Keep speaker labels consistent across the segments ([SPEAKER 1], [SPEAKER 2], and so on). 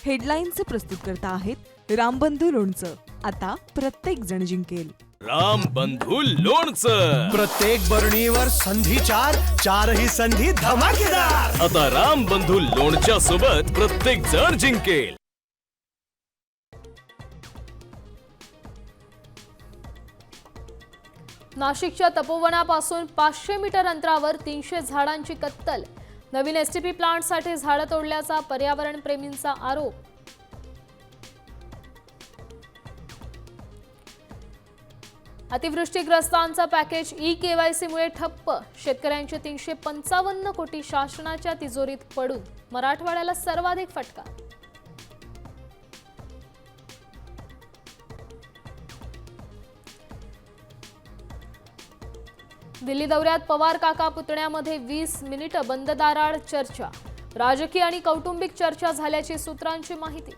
[SPEAKER 1] हेडलाईन्सचे प्रस्तुत करता आहेत रामबंधू लोणचं. आता प्रत्येक जण जिंकेल.
[SPEAKER 2] रामबंधू लोणचं.
[SPEAKER 3] प्रत्येक बरणीवर संधी चार, चारही संधी धमाकेदार.
[SPEAKER 2] आता रामबंधू लोणच्या सोबत प्रत्येक जण जिंकेल.
[SPEAKER 4] नाशिकच्या तपोवनापासून 500 मीटर अंतरावर 300 झाडांची कत्तल. नवीन एसटीपी प्लांटसाठी झाडं तोडल्याचा पर्यावरण प्रेमींचा आरोप. अतिवृष्टीग्रस्तांचा पॅकेज ई-केवायसी मुळे ठप्प. शेतकऱ्यांचे 355 कोटी शासनाच्या तिजोरीत पडून मराठवाड्याला सर्वाधिक फटका. दिल्ली दौऱ्यात पवार काका पुतण्यामध्ये 20 मिनिटं बंद दाराआड चर्चा. राजकीय आणि कौटुंबिक चर्चा झाल्याची सूत्रांची माहिती.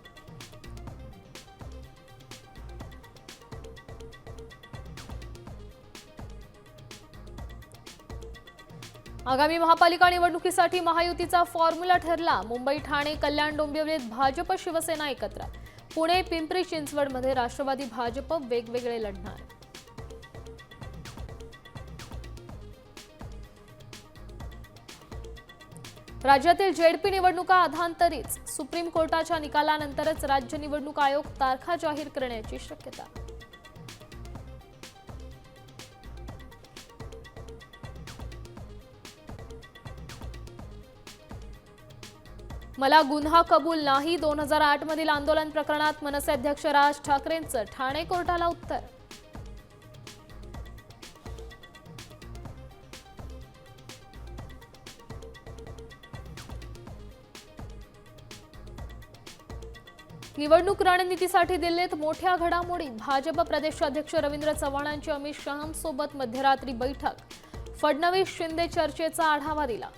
[SPEAKER 4] आगामी महापालिका निवडणुकीसाठी महायुतीचा फॉर्म्युला ठरला. मुंबई, ठाणे, कल्याण, डोंबिवलीत भाजप शिवसेना एकत्र. पुणे, पिंपरी चिंचवडमध्ये राष्ट्रवादी भाजप वेगवेगळे लढणार. राज्यातील जेडपी निवडणुका अधांतरीच. सुप्रीम कोर्टाच्या निकालानंतरच राज्य निवडणूक आयोग तारखा जाहीर करण्याची शक्यता. मला गुन्हा कबूल नाही. 2008 मधील आंदोलन प्रकरणात मनसे अध्यक्ष राज ठाकरेंचं ठाणे कोर्टाला उत्तर. निवडणूक रणनीतीसाठी दिल्लीत मोठ्या घडामोडी. भाजप प्रदेशाध्यक्ष रवींद्र चव्हाणांची अमित शहांसोबत मध्यरात्री बैठक. फडणवीस शिंदे चर्चेचा आढावा दिला.